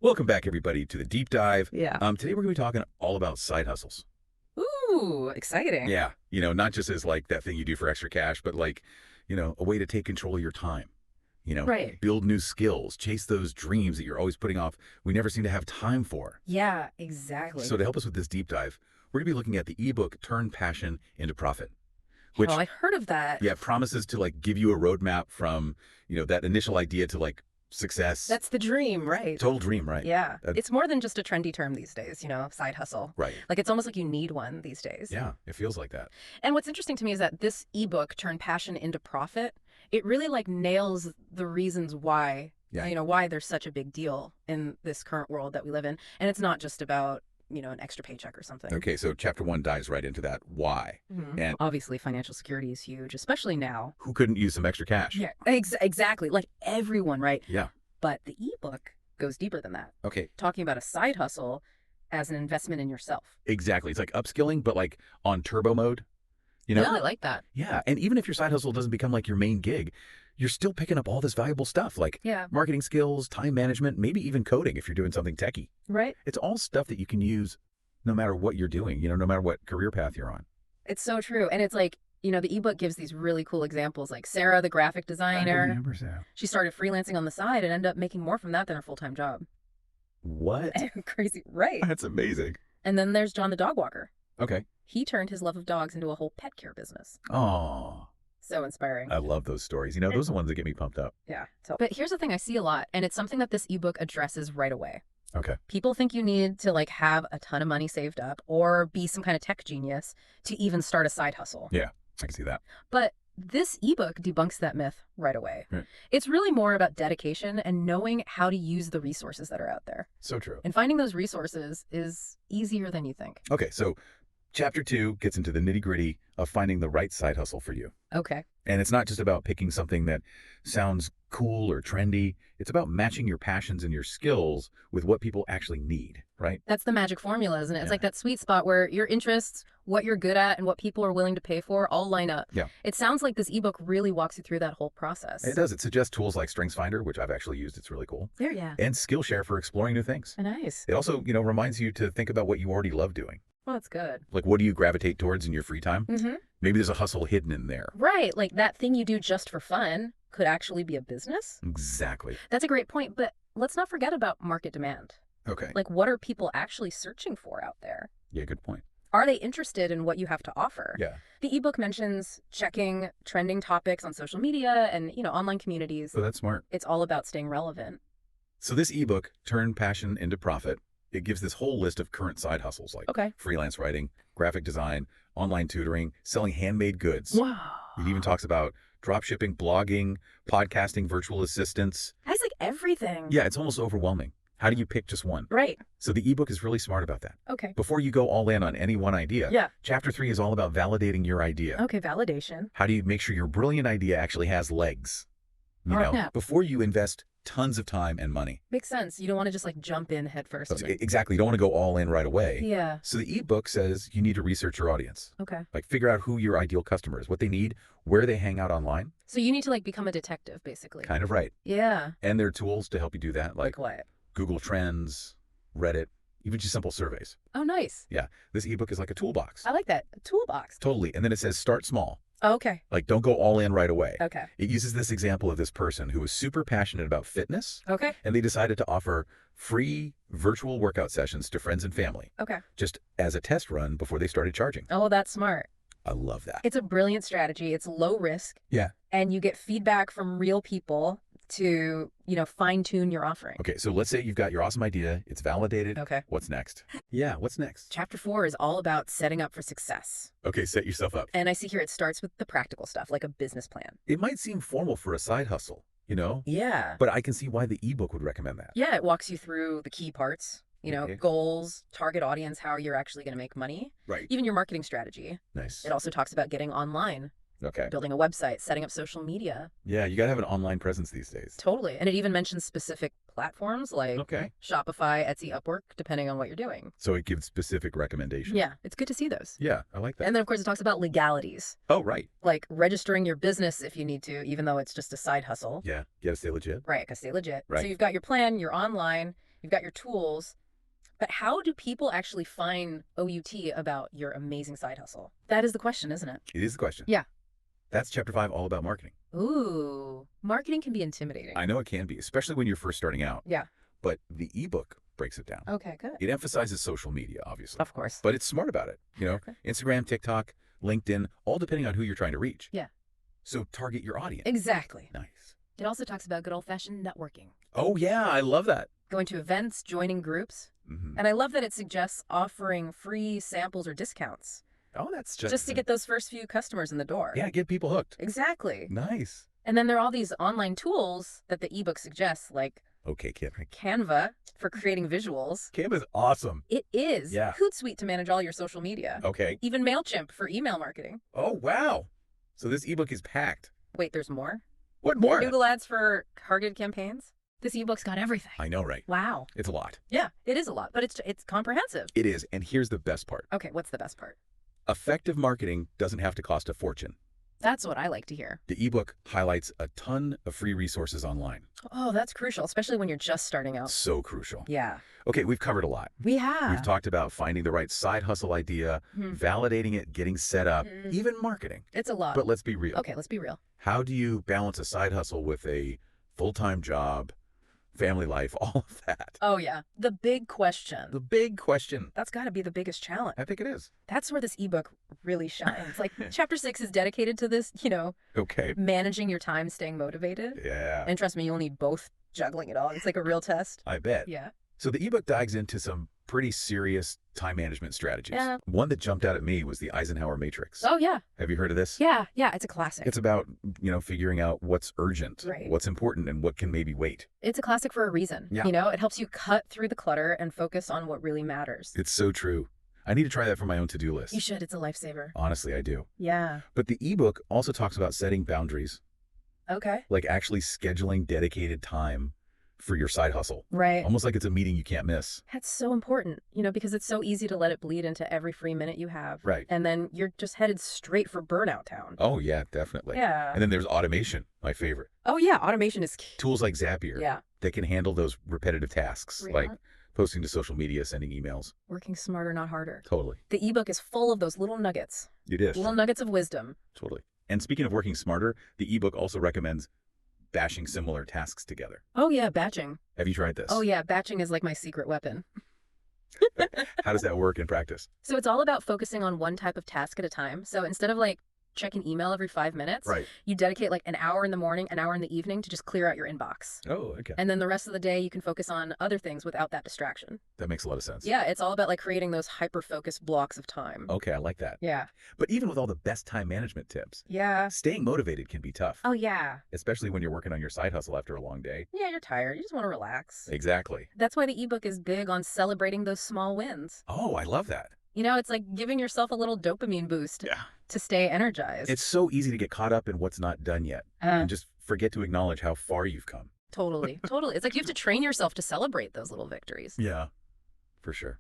Welcome back, everybody, to the deep dive. Yeah. Today we're going to be talking all about side hustles. Ooh, exciting. Yeah, not just as like that thing you do for extra cash, but like, a way to take control of your time. Right. Build new skills, chase those dreams that you're always putting off. We never seem to have time for. Yeah, exactly. So to help us with this deep dive, we're going to be looking at the ebook Turn Passion into Profit, Oh, which I heard of that. yeah promises to like give you a roadmap from that initial idea to like success. That's the dream, right? Total dream, right? Yeah. That- It's more than just a trendy term these days, side hustle. Right. Like it's almost like you need one these days. Yeah, it feels like that. And what's interesting to me is that this ebook, Turn Passion into Profit, it really like nails the reasons why, Yeah. why there's such a big deal in this current world that we live in. And it's not just about, an extra paycheck or something. Okay, so chapter 1 dives right into that. Why? Mhm. And Obviously, financial security is huge, especially now. who couldn't use some extra cash? Yeah, exactly. Like everyone, right? Yeah. But the ebook goes deeper than that, Okay, talking about a side hustle as an investment in yourself. exactly. It's like upskilling, but like on turbo mode. You know? Yeah, I like that. Yeah, and even if your side hustle doesn't become like your main gig, you're still picking up all this valuable stuff like Yeah, marketing skills, time management, maybe even coding if you're doing something techie. right? It's all stuff that you can use no matter what you're doing, no matter what career path you're on. It's so true. And it's like, the ebook gives these really cool examples, like Sarah, the graphic designer. Sam. She started freelancing on the side and ended up making more from that than her full-time job. What? Crazy, right? That's amazing. And then there's John the dog walker. Okay. He turned his love of dogs into a whole pet care business. Oh, So inspiring. I love those stories. Those are the ones that get me pumped up. Yeah. But here's the thing I see a lot, and it's something that this ebook addresses right away. Okay. People think you need to like have a ton of money saved up or be some kind of tech genius to even start a side hustle. Yeah, I can see that. But this ebook debunks that myth right away. Right. It's really more about dedication and knowing how to use the resources that are out there. So true. And finding those resources is easier than you think. Okay, so chapter 2 gets into the nitty-gritty of finding the right side hustle for you. Okay. And it's not just about picking something that sounds cool or trendy. It's about matching your passions and your skills with what people actually need, right? That's the magic formula, isn't it? It's Yeah. like that sweet spot where your interests, what you're good at, and what people are willing to pay for all line up. Yeah. It sounds like this ebook really walks you through that whole process. It does. It suggests tools like StrengthsFinder, which I've actually used. It's really cool. There, yeah. And Skillshare for exploring new things. Nice. It also, reminds you to think about what you already love doing. Well, that's good. Like, what do you gravitate towards in your free time? Mm-hmm. Maybe there's a hustle hidden in there. Right. Like that thing you do just for fun could actually be a business. Exactly. That's a great point. But let's not forget about market demand. Okay. Like, what are people actually searching for out there? Yeah, good point. Are they interested in what you have to offer? Yeah. The ebook mentions checking trending topics on social media and, online communities. So that's smart. It's all about staying relevant. So this ebook, Turn Passion into Profit, it gives this whole list of current side hustles like Okay. freelance writing, graphic design, online tutoring, selling handmade goods. Wow. It even talks about drop shipping, blogging, podcasting, virtual assistants. That's like everything. Yeah, it's almost overwhelming. How do you pick just one? Right. So the ebook is really smart about that. Okay. Before you go all in on any one idea, Yeah. chapter 3 is all about validating your idea. Okay. Validation. How do you make sure your brilliant idea actually has legs? Yeah. Before you invest tons of time and money. Makes sense. You don't want to just like jump in head first. Exactly. You don't want to go all in right away. Yeah. So the ebook says you need to research your audience. Okay. Like figure out who your ideal customer is, what they need, where they hang out online. So you need to like become a detective, basically. Kind of right. Yeah. And there are tools to help you do that, like what? Google Trends, Reddit, even just simple surveys. Oh, nice. Yeah. This ebook is like a toolbox. I like that. A toolbox. Totally. And then it says start small. Oh, okay. Like don't go all in right away. Okay. It uses this example of this person who was super passionate about fitness, Okay. and they decided to offer free virtual workout sessions to friends and family, Okay. just as a test run before they started charging. Oh, that's smart. I love that. It's a brilliant strategy. It's low risk. Yeah. And you get feedback from real people to, fine tune your offering. Okay, so let's say you've got your awesome idea. It's validated. Okay. What's next? Yeah, what's next? Chapter 4 is all about setting up for success. Okay, set yourself up. And I see here it starts with the practical stuff, like a business plan. It might seem formal for a side hustle, Yeah. but I can see why the ebook would recommend that. Yeah, it walks you through the key parts, Okay. goals, target audience, how you're actually going to make money, Right. even your marketing strategy. Nice. It also talks about getting online, Okay. building a website, setting up social media. Yeah, you got to have an online presence these days. Totally. And it even mentions specific platforms like Okay. Shopify, Etsy, Upwork, depending on what you're doing. So it gives specific recommendations. Yeah, it's good to see those. Yeah, I like that. And then, of course, it talks about legalities, Oh, right. like registering your business if you need to, even though it's just a side hustle. Yeah, you got to stay legit. Right, because stay legit. Right. So you've got your plan, you're online, You've got your tools. But how do people actually find OUT about your amazing side hustle? That is the question, isn't it? It is the question. Yeah. That's chapter 5, all about marketing. Ooh, marketing can be intimidating. I know it can be, especially when you're first starting out. Yeah. But the ebook breaks it down. Okay, good. It emphasizes social media, obviously. Of course. But it's smart about it. Okay. Instagram, TikTok, LinkedIn, all depending on who you're trying to reach. Yeah. So target your audience. Exactly. Nice. It also talks about good old-fashioned networking. Oh, yeah. I love that. Going to events, joining groups. Mm-hmm. And I love that it suggests offering free samples or discounts. Oh, that's Just to get those first few customers in the door. Yeah, get people hooked. Exactly. Nice. And then there are all these online tools that the ebook suggests, like Okay, Kid. Canva for creating visuals. Canva's awesome. It is Yeah. Hootsuite to manage all your social media. Okay. Even MailChimp for email marketing. Oh, wow. So this ebook is packed. Wait, there's more? What more? Google Ads for targeted campaigns. This ebook's got everything. I know, right? Wow. It's a lot. Yeah, it is a lot, but it's comprehensive. It is. And here's the best part. Okay, what's the best part? Effective marketing doesn't have to cost a fortune. That's what I like to hear. The ebook highlights a ton of free resources online. Oh, that's crucial, especially when you're just starting out. So crucial. Yeah. Okay, we've covered a lot. We have. We've talked about finding the right side hustle idea, Mhm. validating it, getting set up, Mhm. even marketing. It's a lot. But let's be real. Okay, let's be real. How do you balance a side hustle with a full-time job, family life, all of that? Oh, yeah. The big question. The big question. That's got to be the biggest challenge. I think it is. That's where this ebook really shines. Like, chapter 6 is dedicated to this, Okay. managing your time, staying motivated. Yeah, And trust me, you'll need both juggling it all. It's like a real test. I bet. Yeah. So the ebook dives into some pretty serious time management strategies. Yeah. One that jumped out at me was the Eisenhower Matrix. Oh, yeah. Have you heard of this? Yeah. Yeah. It's a classic. It's about, figuring out what's urgent, Right. what's important, and what can maybe wait. It's a classic for a reason. Yeah. It helps you cut through the clutter and focus on what really matters. It's so true. I need to try that for my own to-do list. You should. It's a lifesaver. Honestly, I do. Yeah. But the ebook also talks about setting boundaries, Okay. like actually scheduling dedicated time for your side hustle. Right. Almost like it's a meeting you can't miss. That's so important, because it's so easy to let it bleed into every free minute you have. Right. And then you're just headed straight for burnout town. Oh, yeah, definitely. Yeah. And then there's automation, my favorite. Oh, yeah. Automation is key. Tools like Zapier Yeah. that can handle those repetitive tasks, Right. like posting to social media, sending emails. Working smarter, not harder. Totally. The ebook is full of those little nuggets, It is. little nuggets of wisdom. Totally. And speaking of working smarter, the ebook also recommends bashing similar tasks together. Oh, yeah. Batching. Have you tried this? Oh, yeah. Batching is like my secret weapon. How does that work in practice? So it's all about focusing on one type of task at a time. So instead of checking email every 5 minutes, Right. you dedicate an hour in the morning, an hour in the evening to just clear out your inbox. Oh, okay. And then the rest of the day, you can focus on other things without that distraction. That makes a lot of sense. Yeah, it's all about creating those hyper-focused blocks of time. Okay, I like that. Yeah. But even with all the best time management tips, Yeah. staying motivated can be tough, Oh, yeah. especially when you're working on your side hustle after a long day. Yeah, you're tired. You just want to relax. Exactly. That's why the ebook is big on celebrating those small wins. Oh, I love that. It's like giving yourself a little dopamine boost Yeah. to stay energized. It's so easy to get caught up in what's not done yet and just forget to acknowledge how far you've come. Totally. Totally. It's like you have to train yourself to celebrate those little victories. Yeah, for sure.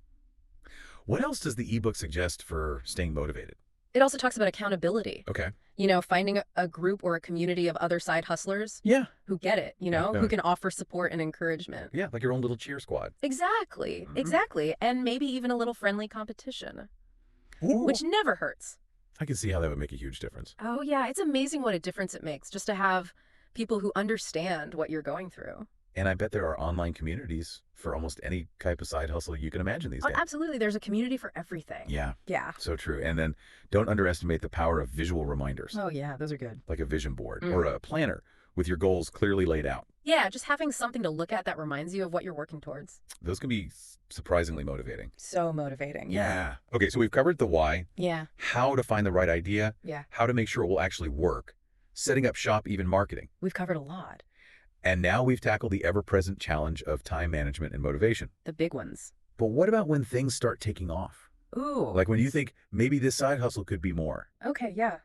What else does the ebook suggest for staying motivated? It also talks about accountability. Okay. Finding a group or a community of other side hustlers Yeah. who get it, Yeah. who can offer support and encouragement. Yeah, like your own little cheer squad. Exactly. Mhm. Exactly. And maybe even a little friendly competition, Ooh. which never hurts. I can see how that would make a huge difference. Oh, yeah. It's amazing what a difference it makes just to have people who understand what you're going through. And I bet there are online communities for almost any type of side hustle you can imagine these Oh, days. absolutely. There's a community for everything. Yeah, Yeah. so true. And then don't underestimate the power of visual reminders, Oh, yeah. Those are good. like a vision board Mm. or a planner with your goals clearly laid out. Yeah. Just having something to look at that reminds you of what you're working towards. Those can be surprisingly motivating. So motivating. Okay, so we've covered the why, Yeah. how to find the right idea, Yeah. how to make sure it will actually work, setting up shop, even marketing. We've covered a lot. And now we've tackled the ever-present challenge of time management and motivation. The big ones. But what about when things start taking off? Ooh. Like when you think maybe this side hustle could be more. Okay. Yeah.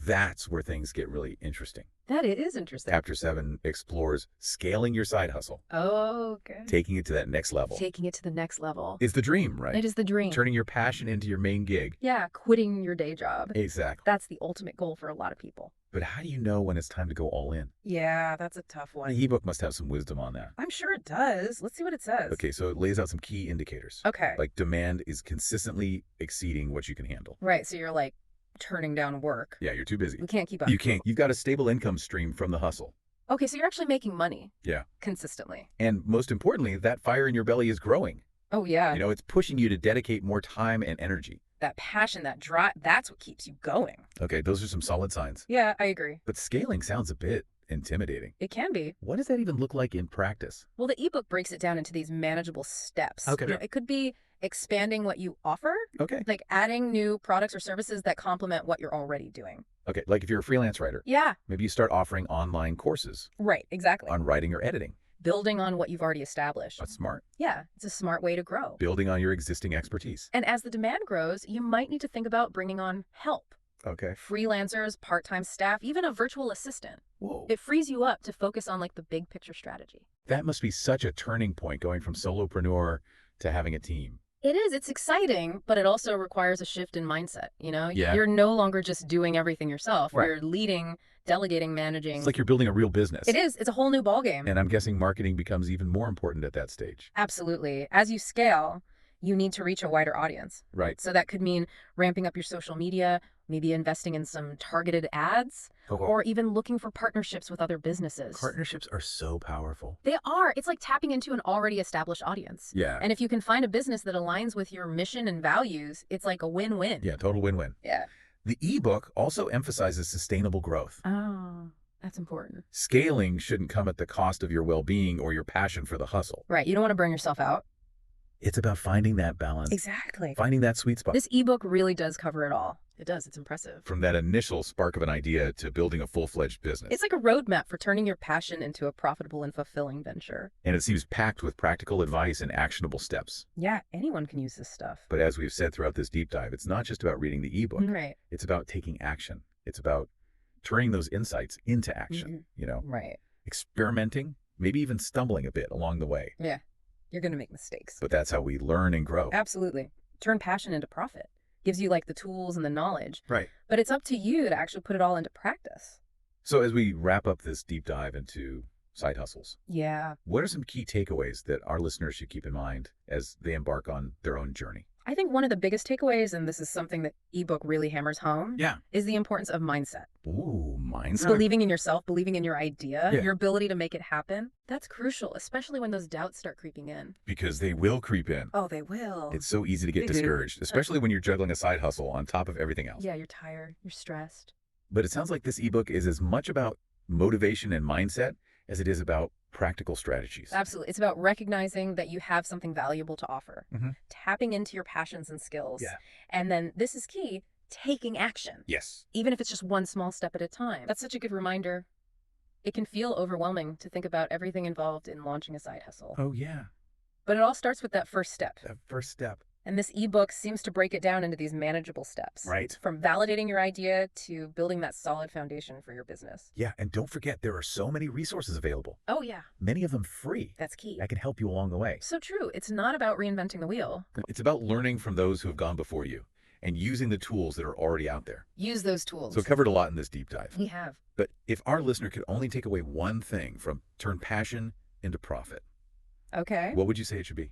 That's where things get really interesting. That is interesting. Chapter 7 explores scaling your side hustle, Oh, okay. taking it to that next level. Taking it to the next level. It's the dream, right? It is the dream. Turning your passion into your main gig. Yeah, quitting your day job. Exactly. That's the ultimate goal for a lot of people. But how do you know when it's time to go all in? Yeah, that's a tough one. The ebook must have some wisdom on that. I'm sure it does. Let's see what it says. Okay, so it lays out some key indicators. Okay. Like demand is consistently exceeding what you can handle. Right, so you're like turning down work. Yeah, you're too busy. We can't keep up. You can't. You've got a stable income stream from the hustle. Okay, so you're actually making money. Yeah. Consistently. And most importantly, that fire in your belly is growing. Oh, yeah. You know, it's pushing you to dedicate more time and energy. That passion, that drive, that's what keeps you going. Okay, those are some solid signs. Yeah, I agree. But scaling sounds a bit intimidating. It can be. What does that even look like in practice? Well, the ebook breaks it down into these manageable steps. Okay. You know, it could be expanding what you offer, Okay. like adding new products or services that complement what you're already doing. Okay, like if you're a freelance writer, Yeah, maybe you start offering online courses right, exactly. on writing or editing. Building on what you've already established. That's smart. Yeah, it's a smart way to grow. Building on your existing expertise. And as the demand grows, you might need to think about bringing on help. Okay. Freelancers, part-time staff, even a virtual assistant. Whoa. It frees you up to focus on like the big picture strategy. That must be such a turning point going from solopreneur to having a team. It is. It's exciting, but it also requires a shift in mindset. You know, Yeah. You're no longer just doing everything yourself. Right. You're leading, delegating, managing. It's like you're building a real business. It is. It's a whole new ballgame. And I'm guessing marketing becomes even more important at that stage. Absolutely. As you scale, you need to reach a wider audience. Right. So that could mean ramping up your social media, maybe investing in some targeted ads, or even looking for partnerships with other businesses. Partnerships are so powerful. They are. It's like tapping into an already established audience. Yeah. And if you can find a business that aligns with your mission and values, it's like a win-win. Yeah, total win-win. Yeah. The ebook also emphasizes sustainable growth. Oh, that's important. Scaling shouldn't come at the cost of your well-being or your passion for the hustle. Right. You don't want to burn yourself out. It's about finding that balance, Exactly. finding that sweet spot. This ebook really does cover it all. It does. It's impressive. From that initial spark of an idea to building a full-fledged business. It's like a roadmap for turning your passion into a profitable and fulfilling venture. And it seems packed with practical advice and actionable steps. Yeah, anyone can use this stuff. But as we've said throughout this deep dive, it's not just about reading the ebook. Right. It's about taking action. It's about turning those insights into action, you know, Right. experimenting, maybe even stumbling a bit along the way. Yeah. You're going to make mistakes. But that's how we learn and grow. Absolutely. Turn passion into profit. Gives you like the tools and the knowledge. Right. But it's up to you to actually put it all into practice. So as we wrap up this deep dive into side hustles, Yeah. what are some key takeaways that our listeners should keep in mind as they embark on their own journey? I think one of the biggest takeaways, and this is something that ebook really hammers home, Yeah. is the importance of mindset. Ooh, mindset. Believing in yourself, believing in your idea, Yeah. your ability to make it happen. That's crucial, especially when those doubts start creeping in. Because they will creep in. Oh, they will. It's so easy to get They do. discouraged, especially when you're juggling a side hustle on top of everything else. Yeah, you're tired. You're stressed. But it sounds like this ebook is as much about motivation and mindset as it is about practical strategies. Absolutely. It's about recognizing that you have something valuable to offer, Mhm. tapping into your passions and skills. Yeah. And then this is key, taking action, Yes. even if it's just one small step at a time. That's such a good reminder. It can feel overwhelming to think about everything involved in launching a side hustle. Oh, yeah. But it all starts with that first step. That first step. And this ebook seems to break it down into these manageable steps. Right. From validating your idea to building that solid foundation for your business. Yeah, and don't forget, there are so many resources available, Oh, yeah. many of them free, That's key. that can help you along the way. So true. It's not about reinventing the wheel. It's about learning from those who have gone before you and using the tools that are already out there. Use those tools. So covered a lot in this deep dive. We have. But if our listener could only take away one thing from turn passion into profit, Okay. what would you say it should be?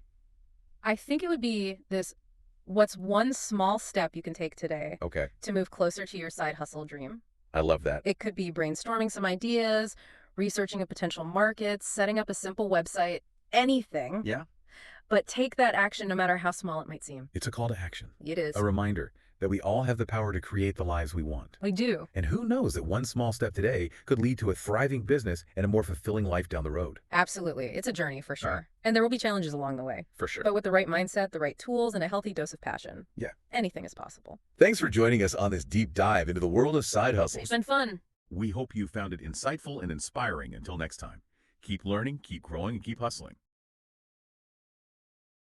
I think it would be this, what's one small step you can take today Okay, to move closer to your side hustle dream? I love that. It could be brainstorming some ideas, researching a potential market, setting up a simple website, anything. Yeah. But take that action no matter how small it might seem. It's a call to action, It is. a reminder that we all have the power to create the lives we want. We do. And who knows that one small step today could lead to a thriving business and a more fulfilling life down the road. Absolutely. It's a journey for sure. Right. And there will be challenges along the way. For sure. But with the right mindset, the right tools, and a healthy dose of passion, Yeah. anything is possible. Thanks for joining us on this deep dive into the world of side It's hustles. been fun. We hope you found it insightful and inspiring. Until next time, keep learning, keep growing, and keep hustling.